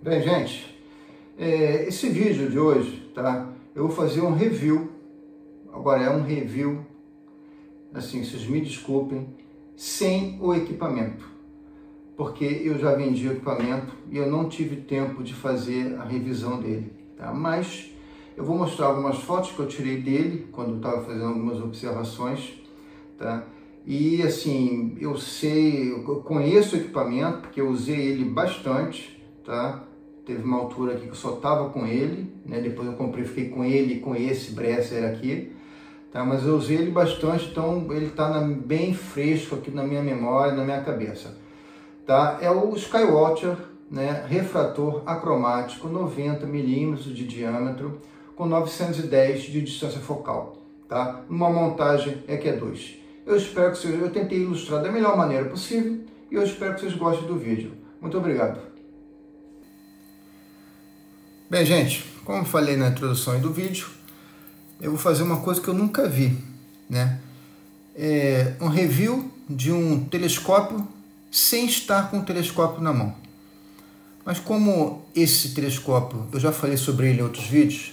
Bem, gente, esse vídeo de hoje, tá? Eu vou fazer um review. Agora é um review, assim, vocês me desculpem, sem o equipamento, porque eu já vendi o equipamento e eu não tive tempo de fazer a revisão dele, tá? Mas eu vou mostrar algumas fotos que eu tirei dele quando eu estava fazendo algumas observações, tá? E assim, eu conheço o equipamento porque eu usei ele bastante, tá? Teve uma altura aqui que eu só tava com ele, né? Depois eu comprei, fiquei com ele, com esse Bresser aqui, tá? Mas eu usei ele bastante, então ele tá bem fresco aqui na minha memória, na minha cabeça, tá? É o Skywatcher, né? Refrator acromático, 90 milímetros de diâmetro, com 910 de distância focal, tá? Uma montagem EQ2. Eu espero que vocês, eu tentei ilustrar da melhor maneira possível e eu espero que vocês gostem do vídeo. Muito obrigado. Bem, gente, como falei na introdução do vídeo, eu vou fazer uma coisa que eu nunca vi, né? Um review de um telescópio sem estar com o telescópio na mão. Mas como esse telescópio, eu já falei sobre ele em outros vídeos,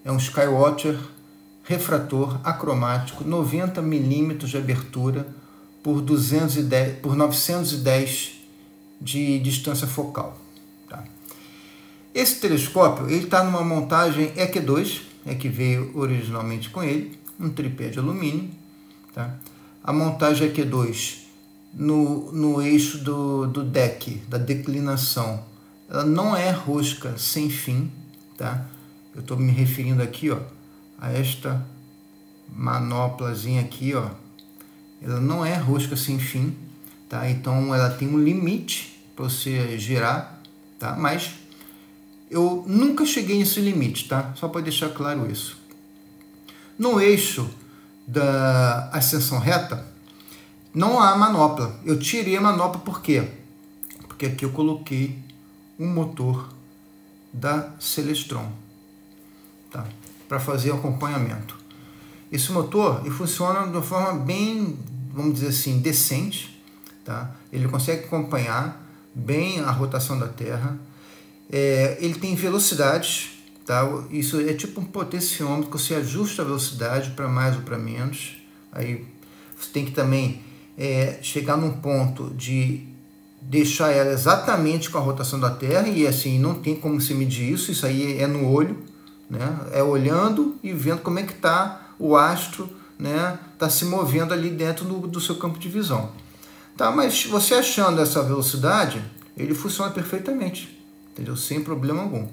é um Skywatcher refrator acromático, 90 milímetros de abertura por 910 de distância focal. Tá? Esse telescópio está numa montagem EQ2, que veio originalmente com ele, um tripé de alumínio. Tá? A montagem EQ2 no eixo do deck, da declinação, ela não é rosca sem fim. Tá? Eu estou me referindo aqui, ó, a esta manoplazinha aqui, ó, ela não é rosca sem fim, tá? Então ela tem um limite para você girar, tá? Mas eu nunca cheguei nesse limite, tá? Só para deixar claro isso. No eixo da ascensão reta não há manopla. Eu tirei a manopla por quê? Porque aqui eu coloquei um motor da Celestron, tá? Para fazer o acompanhamento. Esse motor ele funciona de uma forma bem, vamos dizer assim, decente, tá? Ele consegue acompanhar bem a rotação da Terra. Ele tem velocidades, tá? Isso é tipo um potenciômetro que você ajusta a velocidade para mais ou para menos. Aí você tem que também chegar num ponto de deixar ela exatamente com a rotação da Terra, e assim não tem como se medir isso aí é no olho, né? É olhando e vendo como é que está o astro, né? Tá se movendo ali dentro do seu campo de visão, tá? Mas você achando essa velocidade, ele funciona perfeitamente, entendeu? Sem problema algum,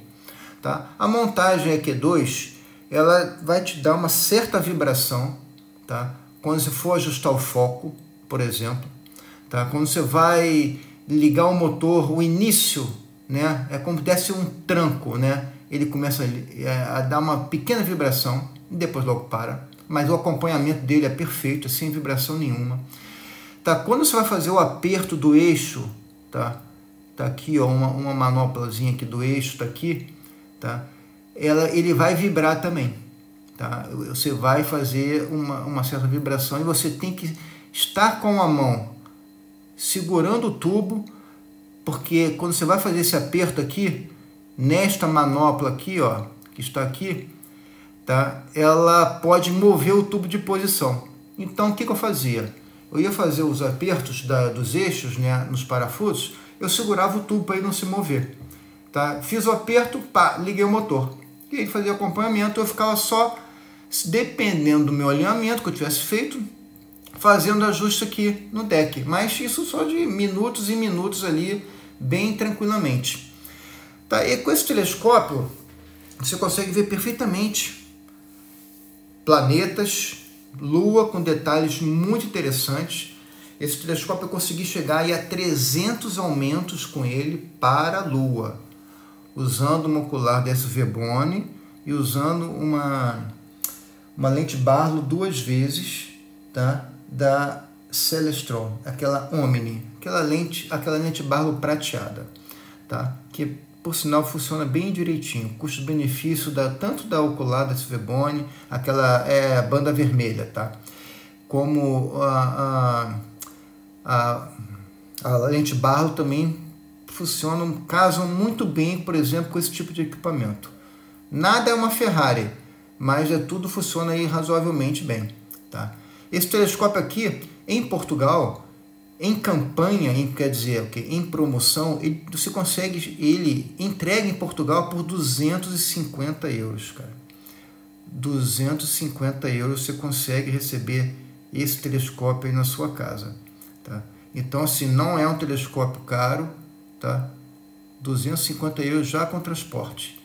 tá? A montagem EQ2, ela vai te dar uma certa vibração, tá? Quando você for ajustar o foco, por exemplo, tá? Quando você vai ligar o motor, o início, né? É como se desse um tranco, né? Ele começa a dar uma pequena vibração e depois logo para. Mas o acompanhamento dele é perfeito, sem vibração nenhuma. Tá? Quando você vai fazer o aperto do eixo, tá aqui, ó, uma manoplazinha aqui do eixo, tá aqui, tá? Ele vai vibrar também. Tá? Você vai fazer uma certa vibração e você tem que estar com a mão segurando o tubo, porque quando você vai fazer esse aperto aqui, nesta manopla aqui, ó, que está aqui, tá? Ela pode mover o tubo de posição. Então o que eu fazia? Eu ia fazer os apertos dos eixos, né, nos parafusos, eu segurava o tubo para ele não se mover, tá? Fiz o aperto, pá, liguei o motor. E aí fazia acompanhamento, eu ficava só, dependendo do meu alinhamento que eu tivesse feito, fazendo ajuste aqui no deck. Mas isso só de minutos e minutos ali, bem tranquilamente. Tá? E com esse telescópio, você consegue ver perfeitamente planetas, Lua, com detalhes muito interessantes. Esse telescópio eu consegui chegar aí a 300 aumentos com ele para a Lua, usando uma ocular da SVBONY e usando uma lente Barlow 2 vezes, tá? Da Celestron, aquela Omni, aquela lente Barlow prateada, tá? Que por sinal funciona bem direitinho, custo-benefício tanto da ocular da SVBONY, aquela banda vermelha, tá? Como a lente Barlow também funcionam, casam muito bem, por exemplo, com esse tipo de equipamento. Nada é uma Ferrari, mas tudo funciona aí razoavelmente bem, tá? Esse telescópio aqui, em Portugal, em campanha, quer dizer, em promoção, você consegue ele entregue em Portugal por 250 euros, cara. 250 euros você consegue receber esse telescópio aí na sua casa, tá? Então, assim, não é um telescópio caro, tá? 250 euros já com transporte,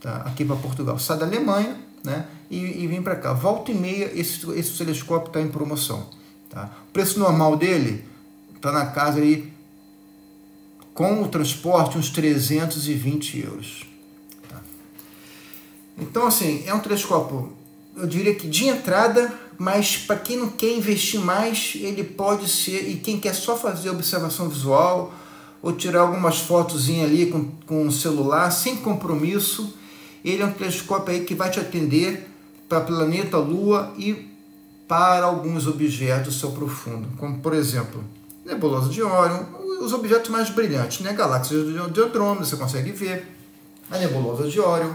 tá? Aqui para Portugal. Sai da Alemanha, né? E vem para cá. Volta e meia, esse telescópio está em promoção, tá? O preço normal dele está na casa aí, com o transporte, uns 320 euros. Tá? Então, assim, é um telescópio, eu diria que de entrada, mas para quem não quer investir mais, ele pode ser, e quem quer só fazer observação visual, ou tirar algumas fotos ali com o celular, sem compromisso, ele é um telescópio aí que vai te atender para planeta, Lua e para alguns objetos do céu profundo, como, por exemplo, nebulosa de Órion, os objetos mais brilhantes, né? Galáxias de Andrômeda, você consegue ver, a nebulosa de Órion.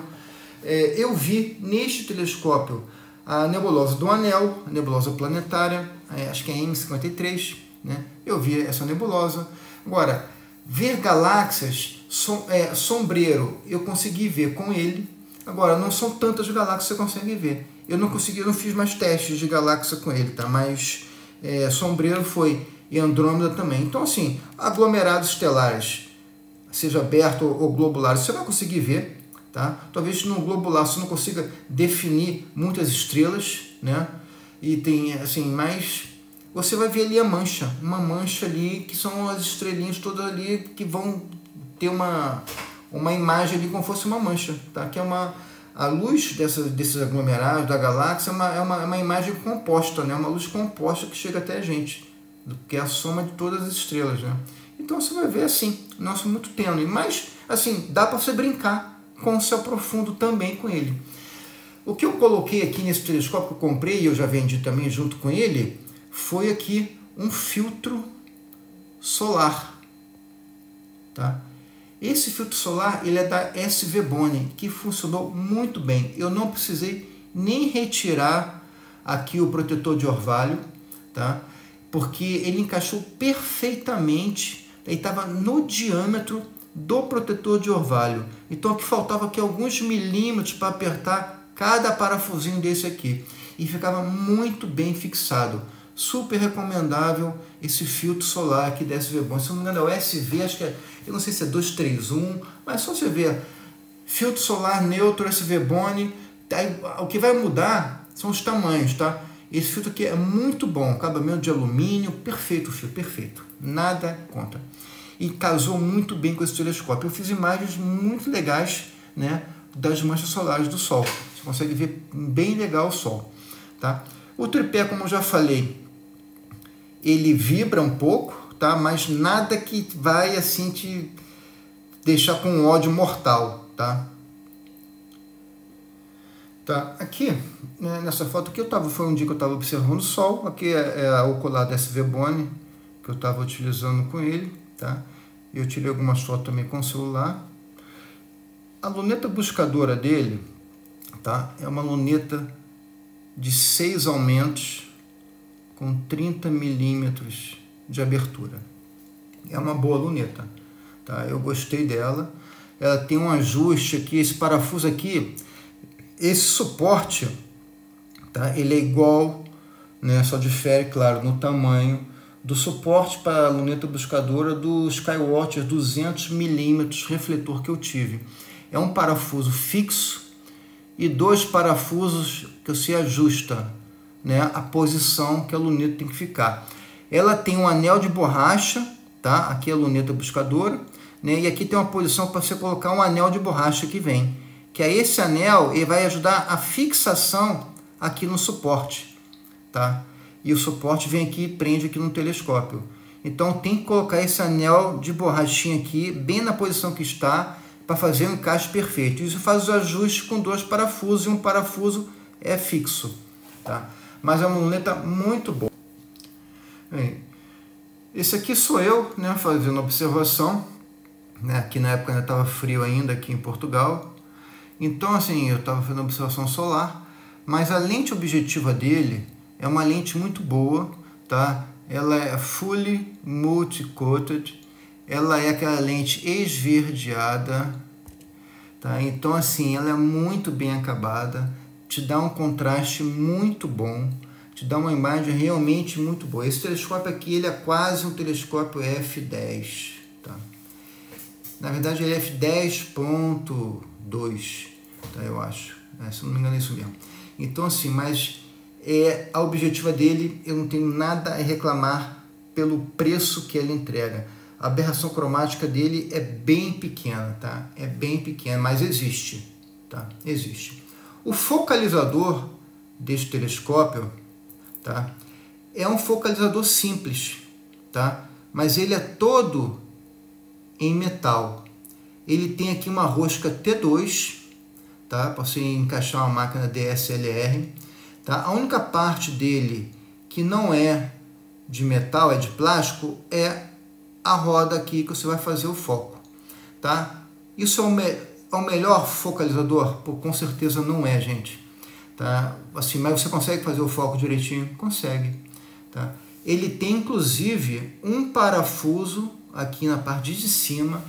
Eu vi neste telescópio a nebulosa do Anel, a nebulosa planetária, acho que é M53, né? Eu vi essa nebulosa. Agora, ver galáxias, sombreiro, eu consegui ver com ele. Agora, não são tantas galáxias que você consegue ver. Eu não fiz mais testes de galáxia com ele, tá? Mas sombreiro foi, e Andrômeda também. Então, assim, aglomerados estelares, seja aberto ou globular, você vai conseguir ver, tá? Talvez no globular você não consiga definir muitas estrelas, né? E tem, assim, mas você vai ver ali uma mancha ali, que são as estrelinhas todas ali, que vão ter uma imagem ali como fosse uma mancha, tá? Que é a luz desses aglomerados da galáxia é uma imagem composta, né? Uma luz composta que chega até a gente, que é a soma de todas as estrelas, né? Então você vai ver assim, nossa, muito tênue, mas assim, dá para você brincar com o céu profundo também com ele. O que eu coloquei aqui nesse telescópio que eu comprei e eu já vendi também junto com ele, foi aqui um filtro solar, tá? Esse filtro solar, ele é da SV Boni, que funcionou muito bem. Eu não precisei nem retirar aqui o protetor de orvalho, tá? Porque ele encaixou perfeitamente, ele estava no diâmetro do protetor de orvalho. Então aqui faltava aqui alguns milímetros para apertar cada parafusinho desse aqui. E ficava muito bem fixado. Super recomendável esse filtro solar aqui da SV Boni. Se não me engano é o SV, acho que eu não sei se é 231, mas só você ver filtro solar neutro SV Boni. O que vai mudar são os tamanhos, tá? Esse filtro aqui é muito bom, acabamento de alumínio, perfeito o filtro, perfeito, nada contra. E casou muito bem com esse telescópio. Eu fiz imagens muito legais, né, das manchas solares do Sol. Você consegue ver bem legal o Sol, tá? O tripé, como eu já falei, ele vibra um pouco, tá? Mas nada que vai assim te deixar com um ódio mortal, tá? Tá, aqui, né, nessa foto aqui, foi um dia que eu estava observando o Sol. Aqui é a ocular da SV Boni, que eu estava utilizando com ele, tá? Eu tirei algumas fotos também com o celular. A luneta buscadora dele, tá? É uma luneta de 6 aumentos com 30 milímetros de abertura. É uma boa luneta, tá? Eu gostei dela. Ela tem um ajuste aqui, esse parafuso aqui, esse suporte, tá? Ele é igual, né? Só difere, claro, no tamanho do suporte para a luneta buscadora do Skywatcher 200 milímetros refletor que eu tive. É um parafuso fixo e 2 parafusos que você ajusta, né, a posição que a luneta tem que ficar. Ela tem um anel de borracha, tá? Aqui é a luneta buscadora, né? E aqui tem uma posição para você colocar um anel de borracha que vem, que é esse anel, ele vai ajudar a fixação aqui no suporte, tá? E o suporte vem aqui e prende aqui no telescópio. Então tem que colocar esse anel de borrachinha aqui bem na posição que está para fazer um encaixe perfeito. Isso faz os ajustes com 2 parafusos e um parafuso é fixo, tá? Mas é uma luneta muito boa. Bem, esse aqui sou eu, né, fazendo observação. né? Aqui na época ainda estava frio ainda aqui em Portugal. Então, assim, eu estava fazendo observação solar, mas a lente objetiva dele é uma lente muito boa, tá? Ela é fully multi-coated, ela é aquela lente esverdeada, tá? Então, assim, ela é muito bem acabada, te dá um contraste muito bom, te dá uma imagem realmente muito boa. Esse telescópio aqui, ele é quase um telescópio f10, tá? Na verdade, ele é f10.2, tá? Eu acho. Se não me engano, é isso mesmo. Então, assim, mas a objetiva dele, eu não tenho nada a reclamar pelo preço que ele entrega. A aberração cromática dele é bem pequena, tá? É bem pequena, mas existe, tá? Existe. O focalizador deste telescópio, tá? É um focalizador simples, tá? Mas ele é todo em metal. Ele tem aqui uma rosca T2, tá? Para você encaixar uma máquina DSLR, tá? A única parte dele que não é de metal, é de plástico, é a roda aqui que você vai fazer o foco, tá? Isso é o melhor focalizador? Pô, com certeza não é, gente, tá? Assim, mas você consegue fazer o foco direitinho? Consegue, tá? Ele tem inclusive um parafuso aqui na parte de cima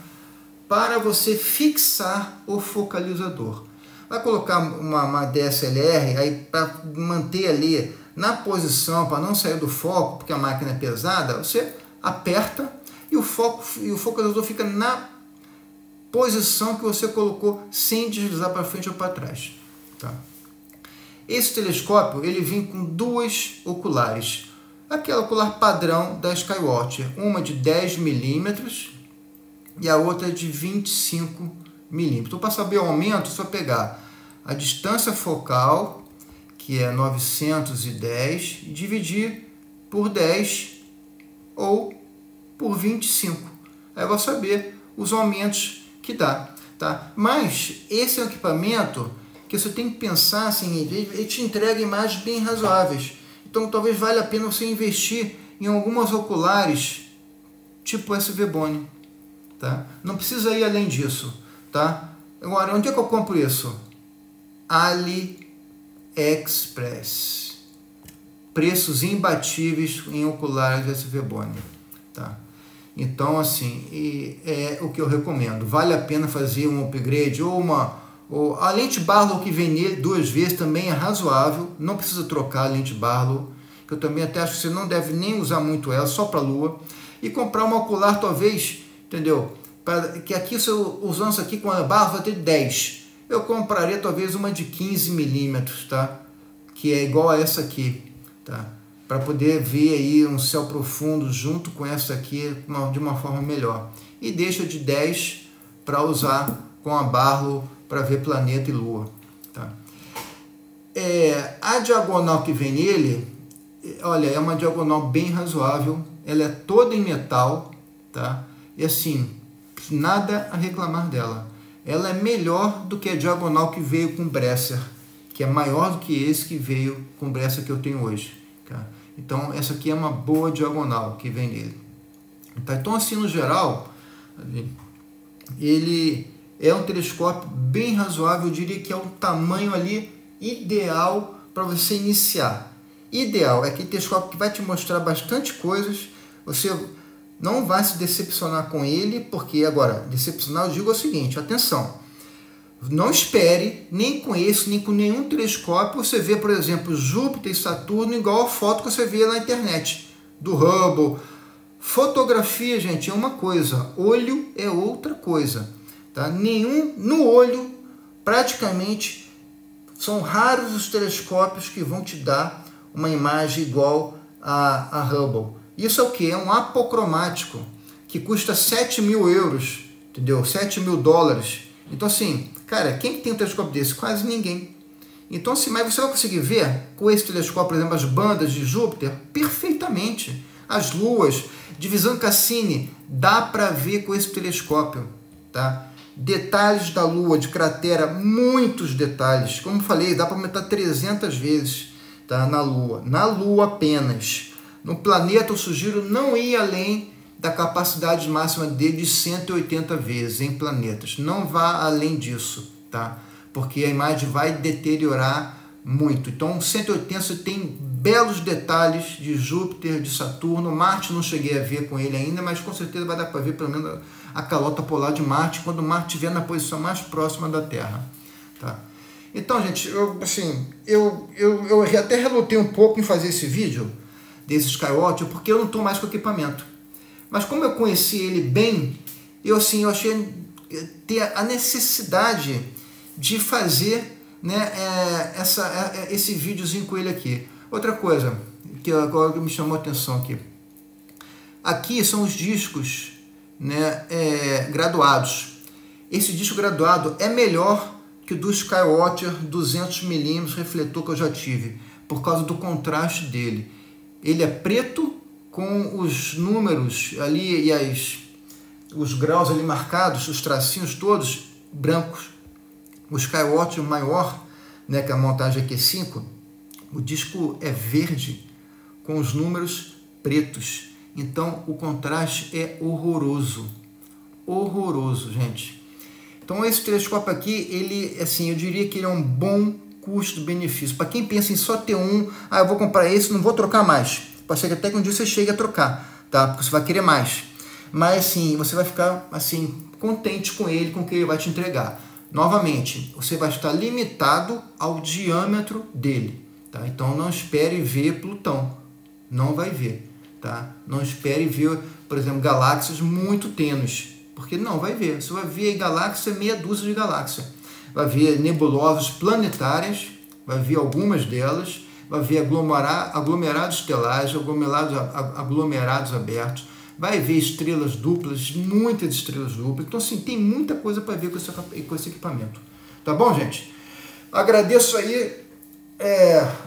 para você fixar o focalizador. Vai colocar uma DSLR aí para manter ali na posição, para não sair do foco, porque a máquina é pesada, você aperta e o focalizador fica na posição que você colocou sem deslizar para frente ou para trás, tá? Esse telescópio, ele vem com duas oculares. Aquela ocular padrão da Skywatcher, uma de 10 milímetros e a outra de 25 milímetros. Então, para saber o aumento, é só pegar a distância focal, que é 910, e dividir por 10 ou por 25. Aí eu vou saber os aumentos que dá, tá? Mas esse é um equipamento que você tem que pensar assim, ele te entrega imagens bem razoáveis. Então talvez valha a pena você investir em algumas oculares tipo SVBONY, tá? Não precisa ir além disso, tá? Agora, onde é que eu compro isso? AliExpress. Preços imbatíveis em oculares SVBONY, tá? Então, assim, é o que eu recomendo. Vale a pena fazer um upgrade ou a lente Barlow que vem nele 2 vezes também é razoável. Não precisa trocar a lente Barlow, que eu também até acho que você não deve nem usar muito ela, só para a lua. E comprar uma ocular talvez, entendeu? Que aqui, se eu usando isso aqui com a Barlow, vai ter 10. Eu compraria talvez uma de 15 milímetros, tá? Que é igual a essa aqui, tá? Para poder ver aí um céu profundo junto com essa aqui de uma forma melhor. E deixa de 10 para usar com a Barlow para ver planeta e lua, tá? A diagonal que vem nele, olha, é uma diagonal bem razoável, ela é toda em metal, tá? E assim, nada a reclamar dela. Ela é melhor do que a diagonal que veio com Bresser, que é maior do que esse que veio com Bresser que eu tenho hoje, tá? Então, essa aqui é uma boa diagonal que vem nele. Tá? Então, assim, no geral, ele é um telescópio bem razoável. Eu diria que é o tamanho ali ideal para você iniciar. Ideal é aquele telescópio que vai te mostrar bastante coisas. Você não vai se decepcionar com ele, porque agora, decepcionar eu digo o seguinte, atenção, não espere, nem com esse, nem com nenhum telescópio, você vê, por exemplo, Júpiter e Saturno igual a foto que você vê na internet, do Hubble. Fotografia, gente, é uma coisa, olho é outra coisa, tá? No olho, praticamente, são raros os telescópios que vão te dar uma imagem igual a Hubble. Isso é o que? É um apocromático, que custa 7 mil euros, entendeu? 7 mil dólares. Então, assim, cara, quem tem um telescópio desse? Quase ninguém. Então, assim, mas você vai conseguir ver com esse telescópio, por exemplo, as bandas de Júpiter perfeitamente. As luas, divisão Cassini, dá para ver com esse telescópio, tá? Detalhes da lua, de cratera, muitos detalhes. Como falei, dá para aumentar 300 vezes, tá? Na lua apenas. No planeta, eu sugiro não ir além da capacidade máxima dele de 180 vezes em planetas. Não vá além disso, tá? Porque a imagem vai deteriorar muito. Então, 180 você tem belos detalhes de Júpiter, de Saturno. Marte não cheguei a ver com ele ainda, mas com certeza vai dar para ver pelo menos a calota polar de Marte, quando Marte estiver na posição mais próxima da Terra, tá? Então, gente, eu até relutei um pouco em fazer esse vídeo desse Skywatcher, porque eu não estou mais com equipamento. Mas como eu conheci ele bem, eu achei ter a necessidade de fazer, né, esse videozinho com ele aqui. Outra coisa que agora me chamou a atenção aqui são os discos, né, graduados. Esse disco graduado é melhor que o do Skywatcher 200mm refletor que eu já tive, por causa do contraste dele. Ele é preto com os números ali e os graus ali marcados, os tracinhos todos brancos. O Skywatcher maior, né, que é a montagem Q5, o disco é verde com os números pretos. Então o contraste é horroroso. Horroroso, gente. Então esse telescópio aqui, ele, assim, eu diria que ele é um bom custo-benefício. Para quem pensa em só ter um, eu vou comprar esse, não vou trocar mais. Pode ser que até que um dia você chegue a trocar, tá? Porque você vai querer mais. Mas assim, você vai ficar assim contente com ele, com o que ele vai te entregar. Novamente, você vai estar limitado ao diâmetro dele, tá? Então não espere ver Plutão, não vai ver, tá? Não espere ver, por exemplo, galáxias muito tênues, porque não vai ver. Você vai ver galáxia, meia dúzia de galáxias. Vai ver nebulosas planetárias, vai ver algumas delas, vai ver aglomerados estelares, aglomerados abertos, vai ver estrelas duplas, muitas estrelas duplas. Então, assim, tem muita coisa para ver com esse equipamento. Tá bom, gente? Agradeço aí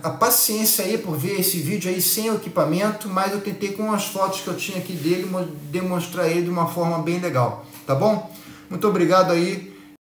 a paciência aí por ver esse vídeo aí sem o equipamento, mas eu tentei com as fotos que eu tinha aqui dele demonstrar ele de uma forma bem legal. Tá bom? Muito obrigado aí